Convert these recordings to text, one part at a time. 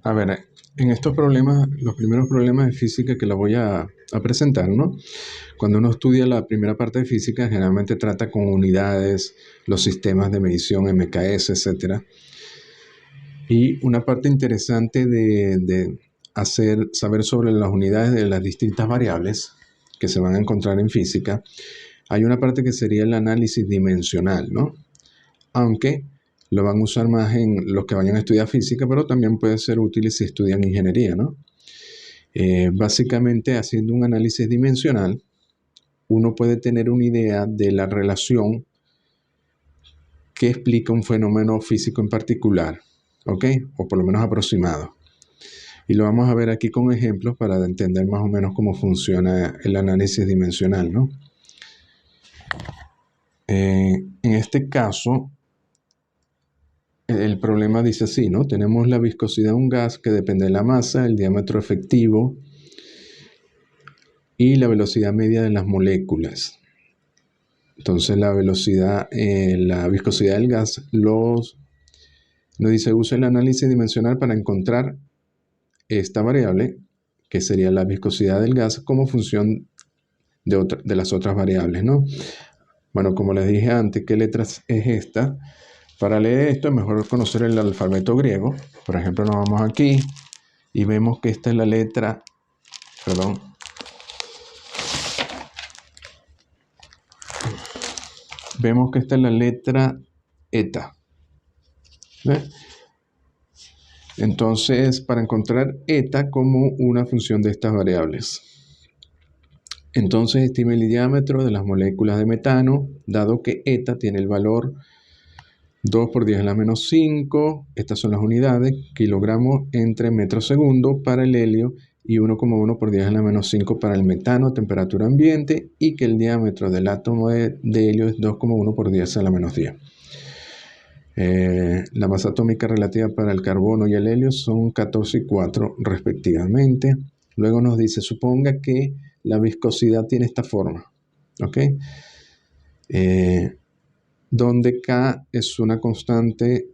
A ver, en estos problemas, los primeros problemas de física que la voy a presentar, ¿no? Cuando uno estudia la primera parte de física, generalmente trata con unidades, los sistemas de medición, MKS, etcétera. Y una parte interesante de saber sobre las unidades de las distintas variables que se van a encontrar en física, hay una parte que sería el análisis dimensional, ¿no? Aunque lo van a usar más en los que vayan a estudiar física, pero también puede ser útil si estudian ingeniería, ¿no? Básicamente, haciendo un análisis dimensional, uno puede tener una idea de la relación que explica un fenómeno físico en particular, ¿ok? O por lo menos aproximado. Y lo vamos a ver aquí con ejemplos para entender más o menos cómo funciona el análisis dimensional, ¿no? En este caso, el problema dice así, ¿no? Tenemos la viscosidad de un gas que depende de la masa, el diámetro efectivo y la velocidad media de las moléculas. Entonces la viscosidad del gas nos dice, usa el análisis dimensional para encontrar esta variable, que sería la viscosidad del gas, como función de las otras variables, ¿no? Bueno, como les dije antes, ¿qué letras es esta? Para leer esto es mejor conocer el alfabeto griego. Por ejemplo, nos vamos aquí y vemos que esta es la letra, perdón, vemos que esta es la letra eta. ¿Ves? Entonces, para encontrar eta como una función de estas variables. Entonces, estime el diámetro de las moléculas de metano, dado que eta tiene el valor 2 por 10 a la menos 5, estas son las unidades, kilogramos entre metros segundo para el helio y 1,1 por 10 a la menos 5 para el metano, temperatura ambiente, y que el diámetro del átomo de helio es 2,1 por 10 a la menos 10. La masa atómica relativa para el carbono y el helio son 14 y 4 respectivamente. Luego nos dice, suponga que la viscosidad tiene esta forma, ¿ok? Donde K es una constante,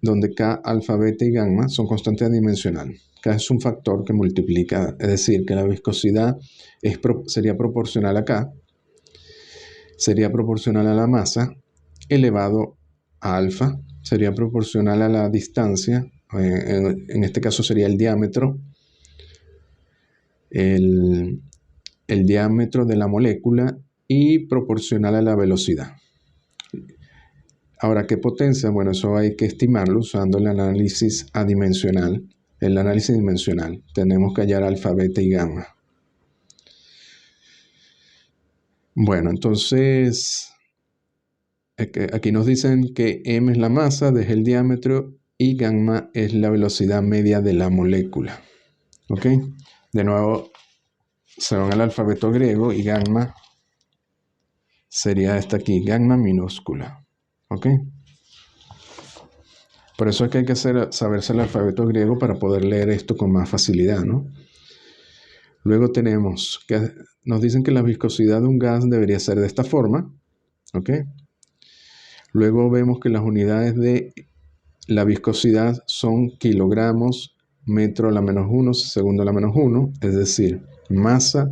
donde K, alfa, beta y gamma son constantes adimensionales. K es un factor que multiplica, es decir, que la viscosidad sería proporcional a K, sería proporcional a la masa, elevado a alfa, sería proporcional a la distancia, en este caso sería el diámetro, el diámetro de la molécula y proporcional a la velocidad. Ahora, ¿qué potencia? Bueno, eso hay que estimarlo usando el análisis adimensional. El análisis dimensional. Tenemos que hallar alfa, beta y gamma. Bueno, entonces, aquí nos dicen que m es la masa, d es el diámetro y gamma es la velocidad media de la molécula. ¿Ok? De nuevo, se van al alfabeto griego y gamma sería esta aquí, gamma minúscula. ¿Ok? Por eso es que hay que saberse el alfabeto griego para poder leer esto con más facilidad, ¿no? Luego tenemos que nos dicen que la viscosidad de un gas debería ser de esta forma, ¿ok? Luego vemos que las unidades de la viscosidad son kilogramos, metro a la menos 1, segundo a la menos 1, es decir, masa,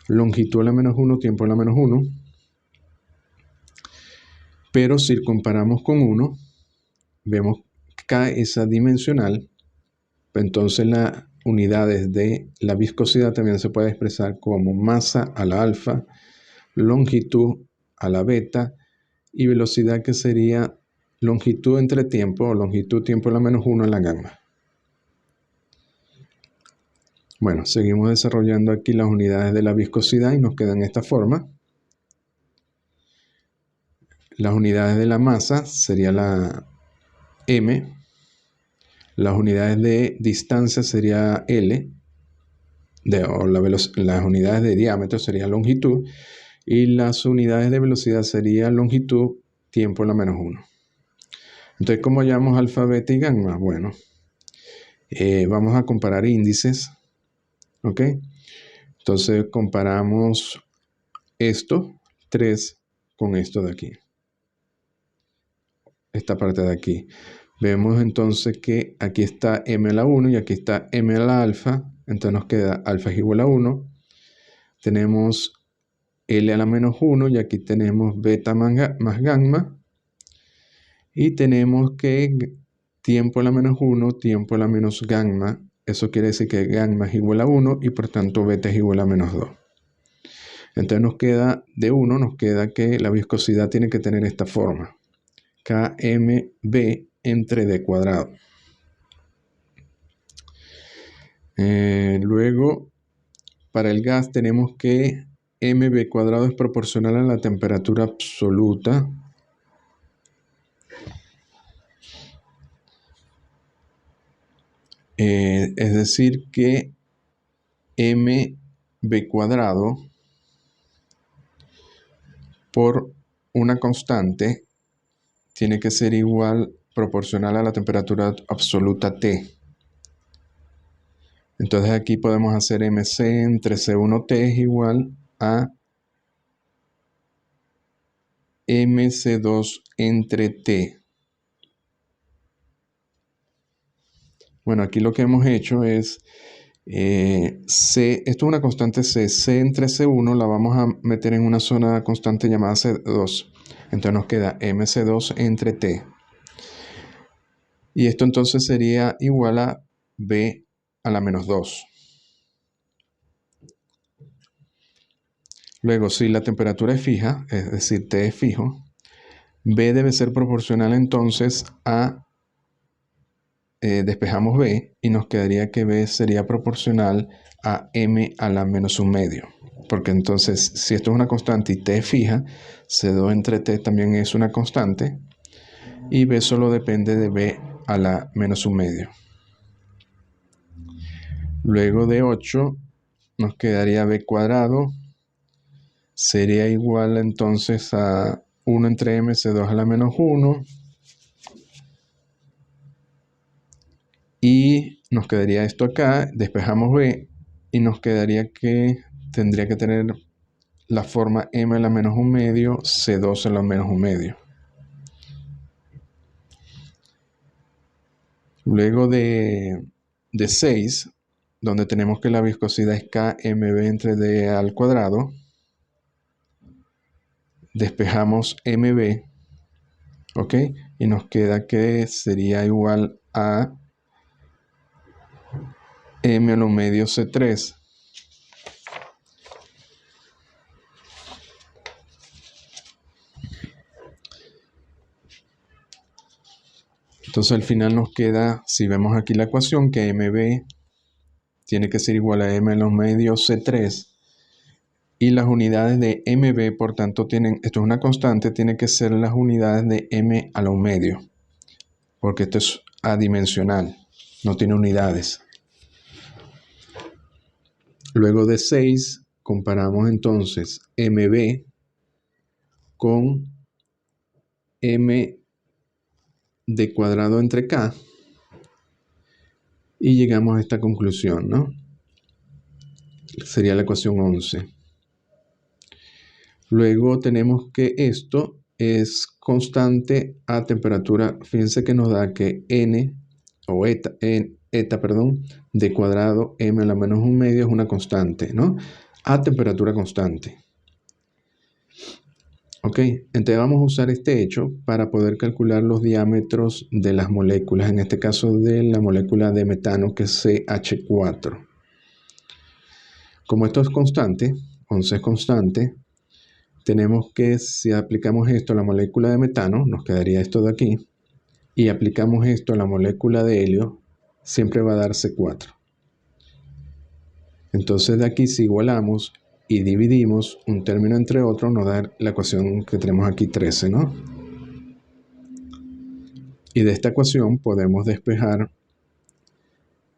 longitud a la menos 1, tiempo a la menos 1. Pero si comparamos con 1, vemos que K es adimensional, entonces las unidades de la viscosidad también se puede expresar como masa a la alfa, longitud a la beta y velocidad que sería longitud entre tiempo o longitud tiempo a la menos 1 en la gamma. Bueno, seguimos desarrollando aquí las unidades de la viscosidad y nos quedan de esta forma. Las unidades de la masa sería la m, las unidades de distancia sería L, las unidades de diámetro sería longitud, y las unidades de velocidad sería longitud, tiempo a la menos 1. Entonces, ¿cómo hallamos alfa, beta y gamma? Bueno, vamos a comparar índices, ¿ok? Entonces, comparamos esto, 3, con esto de aquí. Esta parte de aquí. Vemos entonces que aquí está m a la 1 y aquí está m a la alfa. Entonces nos queda alfa es igual a 1. Tenemos L a la menos 1 y aquí tenemos beta más gamma. Y tenemos que tiempo a la menos 1, tiempo a la menos gamma. Eso quiere decir que gamma es igual a 1 y por tanto beta es igual a menos 2. Entonces nos queda de 1, nos queda que la viscosidad tiene que tener esta forma. KMB entre D cuadrado. Luego, para el gas tenemos que mb cuadrado es proporcional a la temperatura absoluta. Es decir que mb cuadrado por una constante tiene que ser igual, proporcional a la temperatura absoluta T. Entonces aquí podemos hacer mc entre C1T es igual a mc2 entre T. Bueno, aquí lo que hemos hecho es C, esto es una constante C entre C1 la vamos a meter en una zona constante llamada C2. Entonces nos queda mc2 entre T. Y esto entonces sería igual a B a la menos 2. Luego, si la temperatura es fija, es decir, T es fijo, B debe ser proporcional entonces a, despejamos B y nos quedaría que B sería proporcional a M a la menos 1 medio. Porque entonces, si esto es una constante y T es fija, C2 entre T también es una constante y B solo depende de B a la menos 1 medio. Luego de 8 nos quedaría B cuadrado, sería igual entonces a 1 entre mc2 a la menos 1 y nos quedaría esto acá, despejamos B y nos quedaría que tendría que tener la forma m a la menos 1 medio, C2 a la menos 1 medio. Luego de 6, donde tenemos que la viscosidad es KMB entre D al cuadrado, despejamos MB, ¿ok? Y nos queda que sería igual a M a lo medio C3. Entonces al final nos queda, si vemos aquí la ecuación, que MB tiene que ser igual a M a lo medio C3. Y las unidades de MB, por tanto, tienen, esto es una constante, tiene que ser las unidades de M a lo medio. Porque esto es adimensional, no tiene unidades. Luego de 6, comparamos entonces MB con M de cuadrado entre K y llegamos a esta conclusión, ¿no? Sería la ecuación 11. Luego tenemos que esto es constante a temperatura. Fíjense que nos da que N o eta, de cuadrado M a la menos 1 medio es una constante, ¿no? A temperatura constante. Ok, entonces vamos a usar este hecho para poder calcular los diámetros de las moléculas, en este caso de la molécula de metano que es CH4. Como esto es constante, 11 es constante, tenemos que si aplicamos esto a la molécula de metano, nos quedaría esto de aquí, y aplicamos esto a la molécula de helio, siempre va a dar C4. Entonces de aquí si igualamos y dividimos un término entre otro, nos da la ecuación que tenemos aquí 13, ¿no? Y de esta ecuación podemos despejar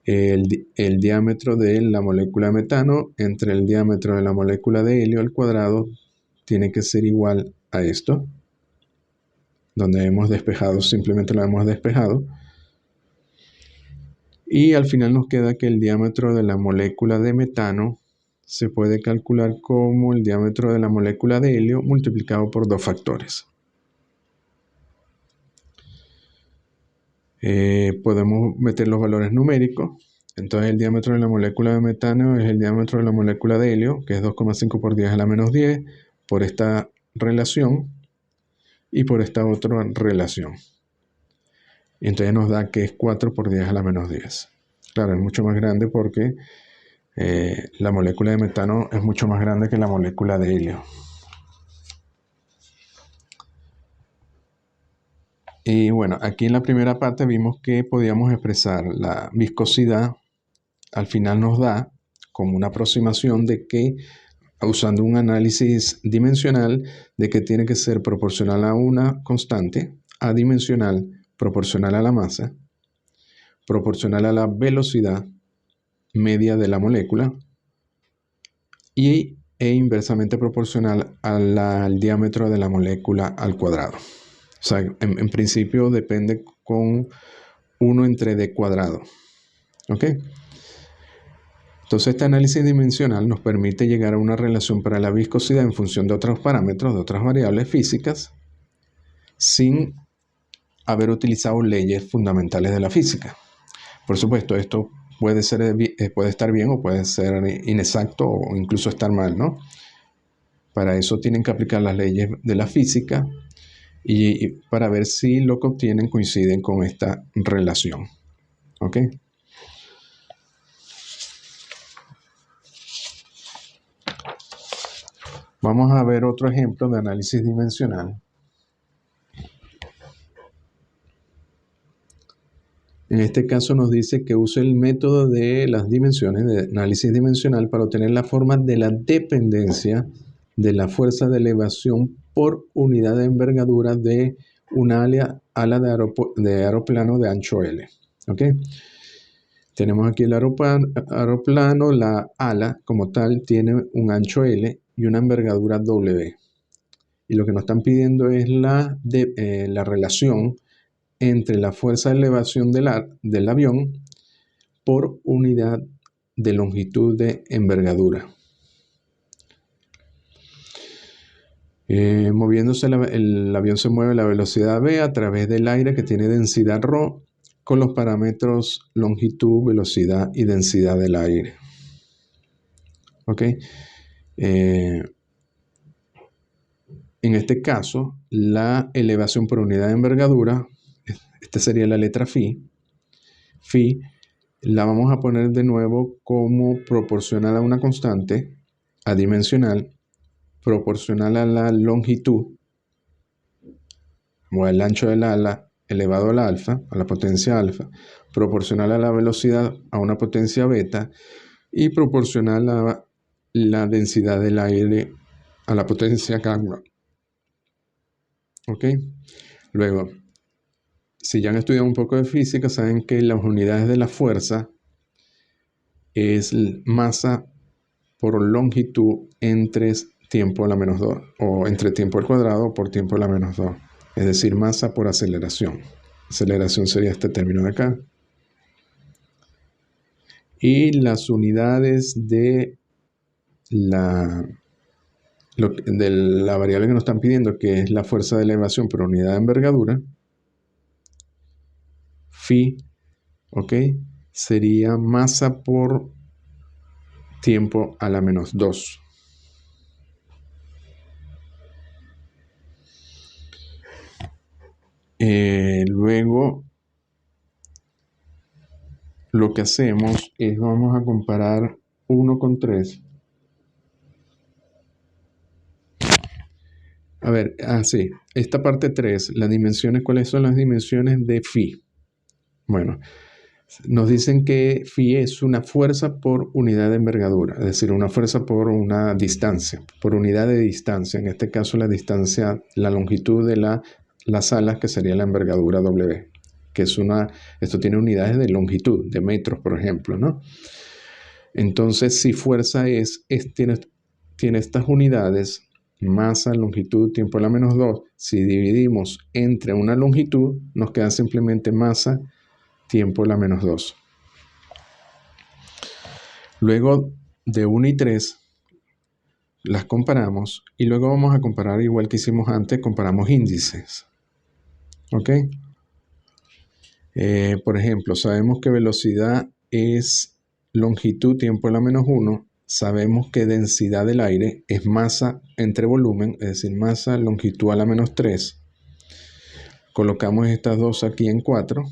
el diámetro de la molécula de metano entre el diámetro de la molécula de helio al cuadrado tiene que ser igual a esto, donde hemos despejado, simplemente lo hemos despejado. Y al final nos queda que el diámetro de la molécula de metano se puede calcular como el diámetro de la molécula de helio multiplicado por 2 factores. Podemos meter los valores numéricos. Entonces el diámetro de la molécula de metano es el diámetro de la molécula de helio, que es 2,5 por 10 a la menos 10, por esta relación y por esta otra relación. Y entonces nos da que es 4 por 10 a la menos 10. Claro, es mucho más grande porque la molécula de metano es mucho más grande que la molécula de helio. Y bueno, aquí en la primera parte vimos que podíamos expresar la viscosidad. Al final nos da como una aproximación de que, usando un análisis dimensional, de que tiene que ser proporcional a una constante, adimensional, proporcional a la masa, proporcional a la velocidad media de la molécula e inversamente proporcional al diámetro de la molécula al cuadrado. O sea, en principio depende con 1 entre d cuadrado. ¿Ok? Entonces este análisis dimensional nos permite llegar a una relación para la viscosidad en función de otros parámetros, de otras variables físicas, sin haber utilizado leyes fundamentales de la física. Por supuesto, esto puede estar bien o puede ser inexacto o incluso estar mal, ¿no? Para eso tienen que aplicar las leyes de la física y para ver si lo que obtienen coinciden con esta relación. ¿Ok? Vamos a ver otro ejemplo de análisis dimensional. En este caso nos dice que use el método de las dimensiones, de análisis dimensional, para obtener la forma de la dependencia de la fuerza de elevación por unidad de envergadura de una ala de aeroplano de ancho L. ¿Ok? Tenemos aquí el aeroplano, la ala como tal tiene un ancho L y una envergadura W. Y lo que nos están pidiendo es la relación entre la fuerza de elevación del avión por unidad de longitud de envergadura. Moviéndose el avión se mueve a la velocidad v a través del aire que tiene densidad ρ con los parámetros longitud, velocidad y densidad del aire. ¿Ok? En este caso, la elevación por unidad de envergadura, esta sería la letra phi, la vamos a poner de nuevo como proporcional a una constante adimensional, proporcional a la longitud o al ancho del ala elevado a la alfa, a la potencia alfa, proporcional a la velocidad a una potencia beta y proporcional a la densidad del aire a la potencia gamma. ¿Ok? Luego, si ya han estudiado un poco de física, saben que las unidades de la fuerza es masa por longitud entre tiempo a la menos 2, o entre tiempo al cuadrado por tiempo a la menos 2. Es decir, masa por aceleración. Aceleración sería este término de acá. Y las unidades de la variable que nos están pidiendo, que es la fuerza de elevación por unidad de envergadura, phi, ¿ok? Sería masa por tiempo a la menos 2. Luego, lo que hacemos es, vamos a comparar 1 con 3. A ver, sí, esta parte 3, las dimensiones, ¿cuáles son las dimensiones de phi? Bueno, nos dicen que phi es una fuerza por unidad de envergadura, es decir, una fuerza por una distancia, por unidad de distancia. En este caso, la distancia, la longitud de las alas, que sería la envergadura W, que es esto tiene unidades de longitud, de metros, por ejemplo, ¿no? Entonces, si fuerza tiene estas unidades, masa, longitud, tiempo a la menos 2, si dividimos entre una longitud, nos queda simplemente masa, tiempo a la menos 2. Luego de 1 y 3 las comparamos y luego vamos a comparar, igual que hicimos antes, comparamos índices. ¿Ok? Por ejemplo, sabemos que velocidad es longitud, tiempo a la menos 1. Sabemos que densidad del aire es masa entre volumen, es decir, masa, longitud a la menos 3. Colocamos estas dos aquí en 4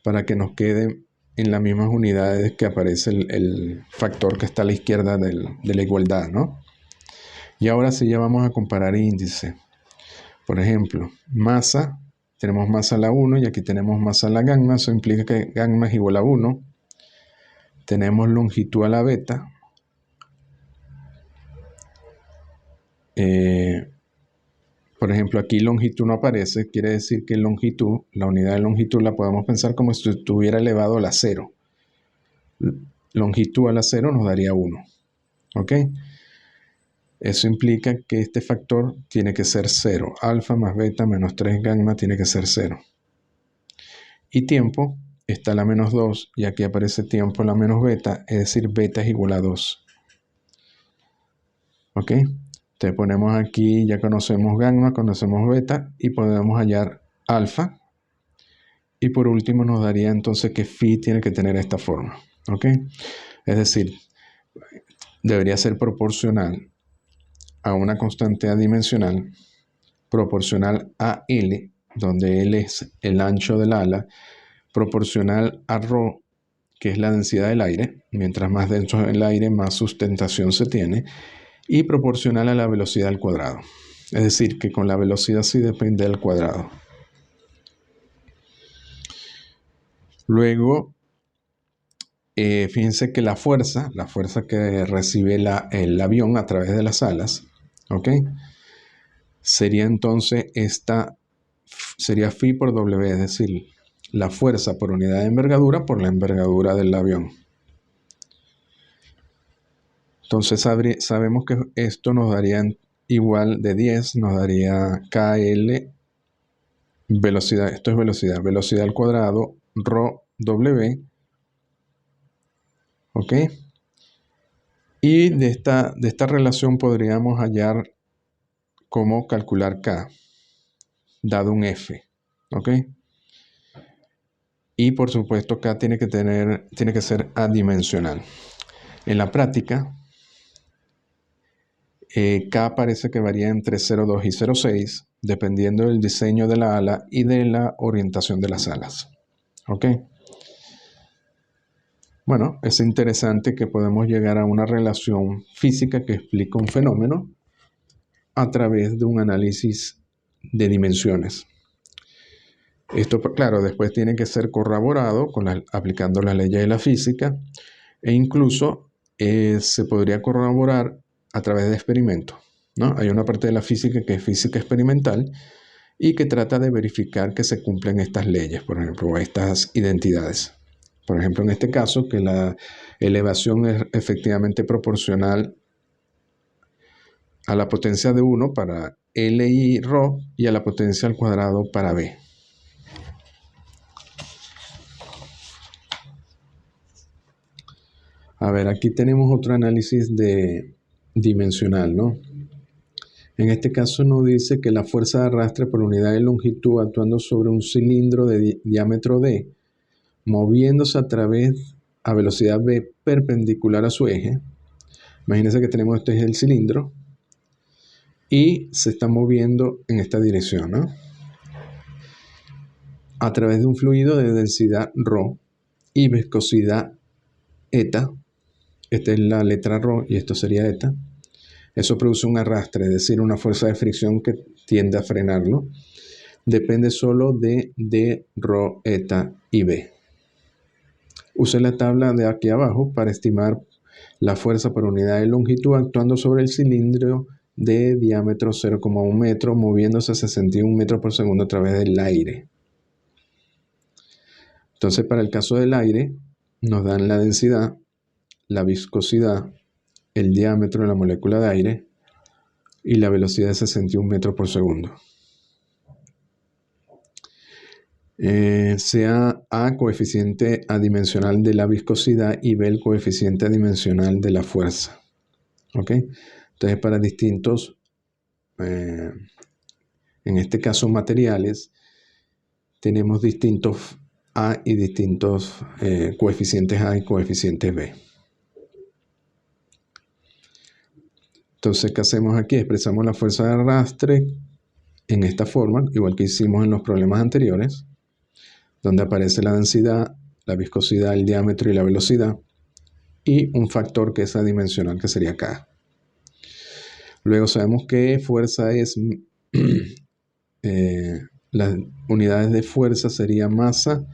para que nos queden en las mismas unidades que aparece el factor que está a la izquierda de la igualdad, ¿no? Y ahora sí ya vamos a comparar índice. Por ejemplo, masa, tenemos masa a la 1 y aquí tenemos masa a la gamma, eso implica que gamma es igual a 1. Tenemos longitud a la beta. Por ejemplo, aquí longitud no aparece, quiere decir que longitud, la unidad de longitud la podemos pensar como si estuviera elevado a la 0. Longitud a la 0 nos daría 1. ¿Ok? Eso implica que este factor tiene que ser 0. Alfa más beta menos 3 gamma tiene que ser 0. Y tiempo está a la menos 2 y aquí aparece tiempo a la menos beta, es decir, beta es igual a 2. ¿Ok? Entonces ponemos aquí, ya conocemos gamma, conocemos beta y podemos hallar alfa. Y por último nos daría entonces que phi tiene que tener esta forma. ¿Ok? Es decir, debería ser proporcional a una constante adimensional proporcional a L, donde L es el ancho del ala, proporcional a ρ, que es la densidad del aire. Mientras más denso es el aire, más sustentación se tiene. Y proporcional a la velocidad al cuadrado. Es decir, que con la velocidad sí depende del cuadrado. Luego, fíjense que la fuerza que recibe el avión a través de las alas, ¿ok? Sería entonces sería phi por W, es decir, la fuerza por unidad de envergadura por la envergadura del avión. Entonces sabemos que esto nos daría igual de 10, nos daría KL, velocidad, esto es velocidad al cuadrado, ρ W, ¿ok? Y de esta relación podríamos hallar cómo calcular K, dado un F, ¿ok? Y por supuesto K tiene que ser adimensional. En la práctica, K parece que varía entre 0,2 y 0,6, dependiendo del diseño de la ala y de la orientación de las alas. ¿Ok? Bueno, es interesante que podemos llegar a una relación física que explica un fenómeno a través de un análisis de dimensiones. Esto, claro, después tiene que ser corroborado aplicando las leyes de la física e incluso se podría corroborar a través de experimentos, ¿no? Hay una parte de la física que es física experimental y que trata de verificar que se cumplen estas leyes, por ejemplo, estas identidades. Por ejemplo, en este caso, que la elevación es efectivamente proporcional a la potencia de 1 para L y ρ y a la potencia al cuadrado para B. A ver, aquí tenemos otro análisis dimensional, ¿no? En este caso nos dice que la fuerza de arrastre por unidad de longitud actuando sobre un cilindro de diámetro D, moviéndose a velocidad v perpendicular a su eje. Imagínense que tenemos este es el cilindro y se está moviendo en esta dirección, ¿no? A través de un fluido de densidad ρ y viscosidad eta. Esta es la letra ρ y esto sería eta. Eso produce un arrastre, es decir, una fuerza de fricción que tiende a frenarlo. Depende solo de D, ρ, eta y B. Use la tabla de aquí abajo para estimar la fuerza por unidad de longitud actuando sobre el cilindro de diámetro 0,1 metro, moviéndose a 61 metros por segundo a través del aire. Entonces, para el caso del aire, nos dan la densidad, la viscosidad, el diámetro de la molécula de aire y la velocidad de 61 metros por segundo. Sea A coeficiente adimensional de la viscosidad y B el coeficiente adimensional de la fuerza. ¿Ok? Entonces, para distintos, en este caso materiales, tenemos distintos A y distintos coeficientes A y coeficientes B. Entonces, ¿qué hacemos aquí? Expresamos la fuerza de arrastre en esta forma, igual que hicimos en los problemas anteriores, donde aparece la densidad, la viscosidad, el diámetro y la velocidad, y un factor que es adimensional, que sería K. Luego sabemos que fuerza es, las unidades de fuerza sería masa,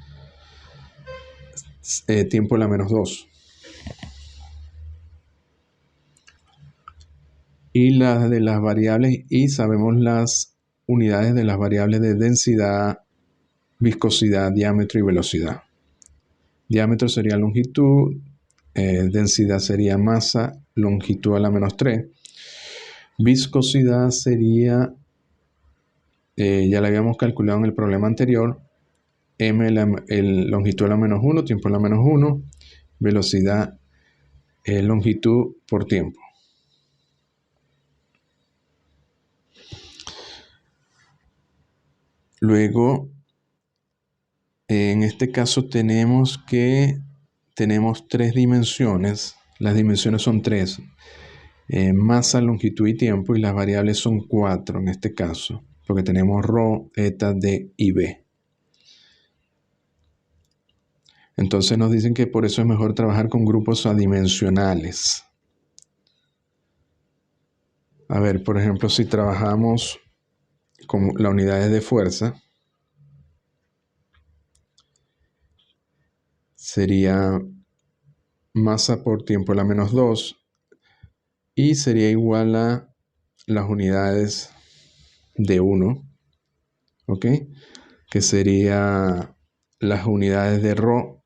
tiempo a la menos 2. Y las de las variables, y sabemos las unidades de las variables de densidad, viscosidad, diámetro y velocidad. Diámetro sería longitud, densidad sería masa, longitud a la menos 3. Viscosidad sería, ya la habíamos calculado en el problema anterior, longitud a la menos 1, tiempo a la menos 1, velocidad, longitud por tiempo. Luego, en este caso tenemos tres dimensiones. Las dimensiones son 3. Masa, longitud y tiempo, y las variables son 4 en este caso, porque tenemos ρ, eta, d y b. Entonces nos dicen que por eso es mejor trabajar con grupos adimensionales. A ver, por ejemplo, si trabajamos con las unidades de fuerza, sería masa por tiempo a la menos 2, y sería igual a las unidades de 1, ¿ok? Que sería las unidades de ρ,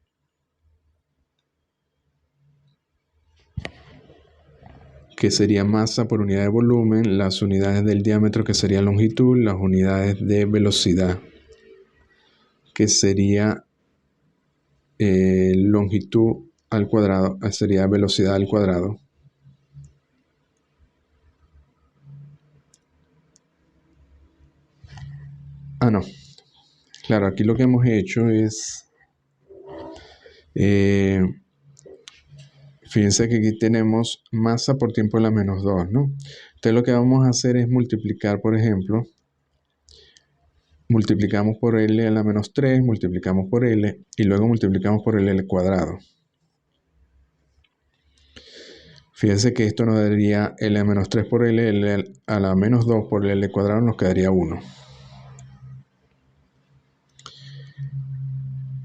que sería masa por unidad de volumen, las unidades del diámetro, que sería longitud, las unidades de velocidad, que sería longitud al cuadrado, sería velocidad al cuadrado. Ah, no. Claro, aquí lo que hemos hecho es, fíjense que aquí tenemos masa por tiempo a la menos 2, ¿no? Entonces lo que vamos a hacer es multiplicar, por ejemplo, multiplicamos por L a la menos 3, multiplicamos por L, y luego multiplicamos por L al cuadrado. Fíjense que esto nos daría L a menos 3 por L, L a la menos 2 por L al cuadrado nos quedaría 1.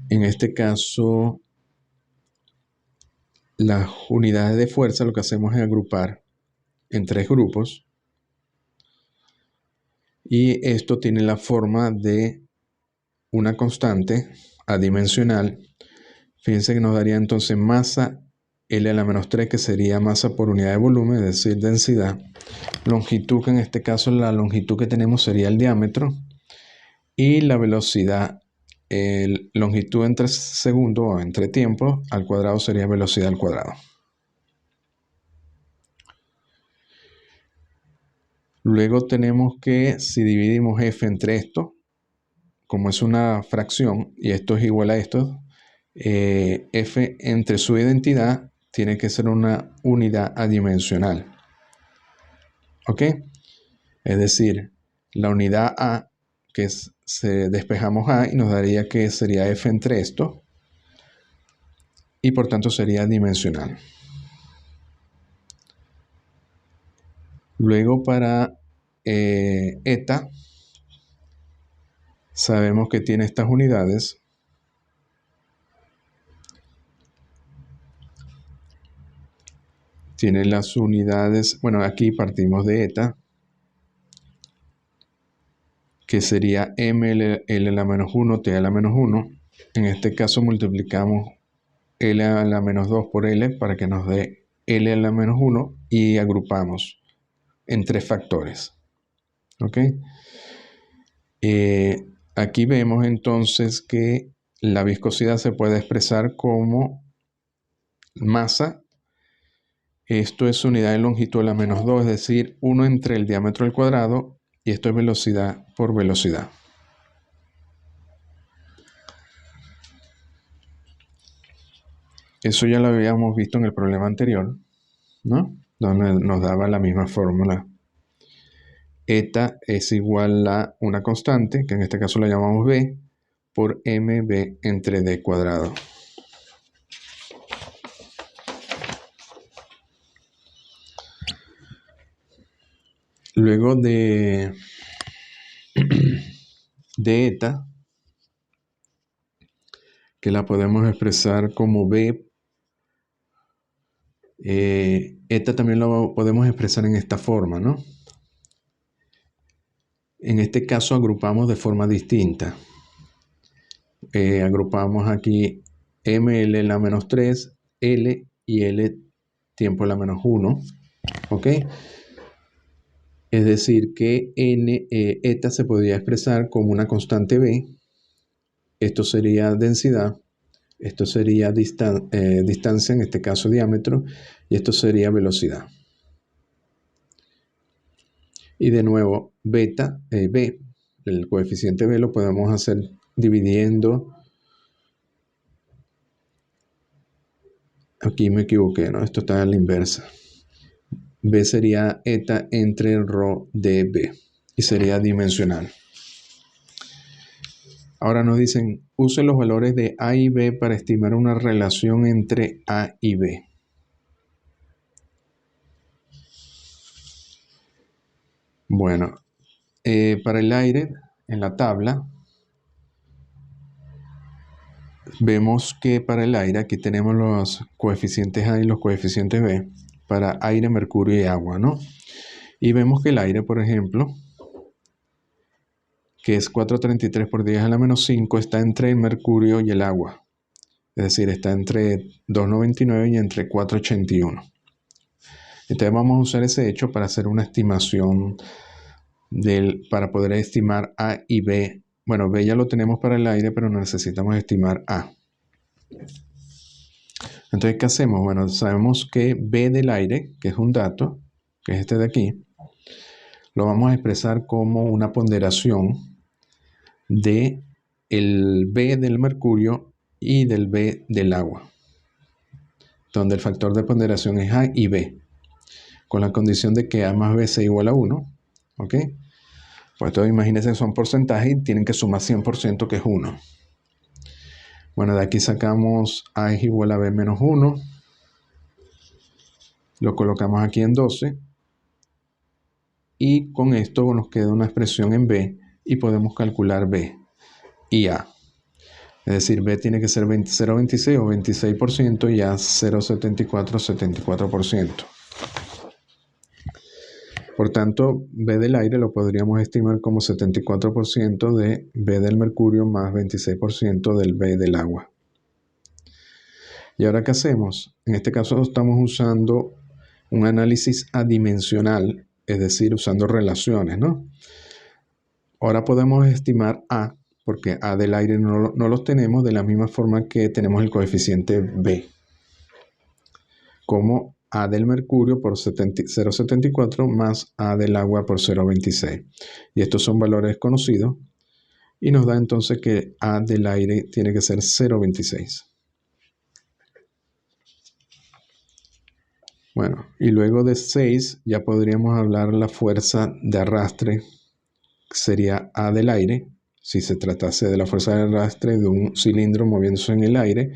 En este caso, las unidades de fuerza lo que hacemos es agrupar en 3 grupos. Y esto tiene la forma de una constante adimensional. Fíjense que nos daría entonces masa L a la menos 3, que sería masa por unidad de volumen, es decir, densidad. Longitud, que en este caso la longitud que tenemos sería el diámetro. Y la velocidad, longitud entre segundo o entre tiempo al cuadrado sería velocidad al cuadrado. Luego tenemos que, si dividimos f entre esto, como es una fracción y esto es igual a esto, f entre su identidad tiene que ser una unidad adimensional. ¿Ok? Es decir, la unidad a, que despejamos a y nos daría que sería f entre esto, y por tanto sería dimensional. Luego para eta, sabemos que tiene estas unidades. Tiene las unidades, bueno, aquí partimos de eta, que sería ml a la menos 1, t a la menos 1. En este caso multiplicamos L a la menos 2 por L para que nos dé L a la menos 1 y agrupamos en 3 factores. ¿Ok? Aquí vemos entonces que la viscosidad se puede expresar como masa. Esto es unidad de longitud a la menos 2, es decir, 1 entre el diámetro al cuadrado, y esto es velocidad por velocidad. Eso ya lo habíamos visto en el problema anterior, ¿no? Donde nos daba la misma fórmula. Eta es igual a una constante, que en este caso la llamamos B, por mb entre d cuadrado. Luego de eta, que la podemos expresar como B, eta también lo podemos expresar en esta forma, ¿no? En este caso agrupamos de forma distinta. Agrupamos aquí ml en la menos 3, L y L tiempo en la menos 1, ¿ok? Es decir que eta se podría expresar como una constante B. Esto sería densidad, esto sería distancia, en este caso diámetro, y esto sería velocidad. Y de nuevo, beta, B, el coeficiente B lo podemos hacer dividiendo. Aquí me equivoqué, ¿no? Esto está a la inversa. B sería eta entre rho de B y sería dimensional. Ahora nos dicen, use los valores de A y B para estimar una relación entre A y B. Bueno, para el aire, en la tabla, vemos que para el aire aquí tenemos los coeficientes A y los coeficientes B para aire, mercurio y agua, ¿no? Y vemos que el aire, por ejemplo, que es 433 por 10 a la menos 5, está entre el mercurio y el agua. Es decir, está entre 2,99 y entre 4,81. Entonces vamos a usar ese hecho para hacer una estimación para poder estimar A y B. Bueno, B ya lo tenemos para el aire, pero necesitamos estimar A. Entonces, ¿qué hacemos? Bueno, sabemos que B del aire, que es un dato, que es este de aquí, lo vamos a expresar como una ponderación de el B del mercurio y del B del agua, donde el factor de ponderación es A y B, con la condición de que A más B sea igual a 1, ¿ok? Pues entonces imagínense que son porcentajes y tienen que sumar 100%, que es 1. Bueno, de aquí sacamos A es igual a B menos 1. Lo colocamos aquí en 12. Y con esto nos queda una expresión en B y podemos calcular B y A. Es decir, B tiene que ser 0,26 o 26% y A 0,74 o 74%. Por tanto, B del aire lo podríamos estimar como 74% de B del mercurio más 26% del B del agua. ¿Y ahora qué hacemos? En este caso estamos usando un análisis adimensional, es decir, usando relaciones, ¿no? Ahora podemos estimar A, porque A del aire no los tenemos de la misma forma que tenemos el coeficiente B, como A del mercurio por 0,74 más A del agua por 0,26. Y estos son valores conocidos y nos da entonces que A del aire tiene que ser 0,26. Bueno, y luego de 6 ya podríamos hablar la fuerza de arrastre, que sería A del aire, si se tratase de la fuerza de arrastre de un cilindro moviéndose en el aire,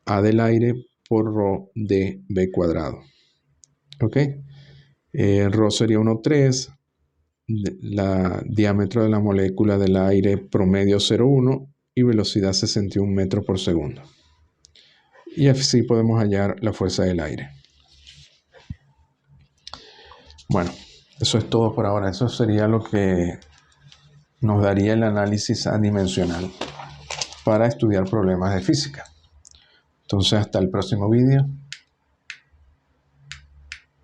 A del aire por rho de B cuadrado. ¿Ok? Rho sería 1,3, la diámetro de la molécula del aire promedio 0,1 y velocidad 61 metros por segundo. Y así podemos hallar la fuerza del aire. Bueno, eso es todo por ahora. Eso sería lo que nos daría el análisis adimensional para estudiar problemas de física. Entonces, hasta el próximo vídeo.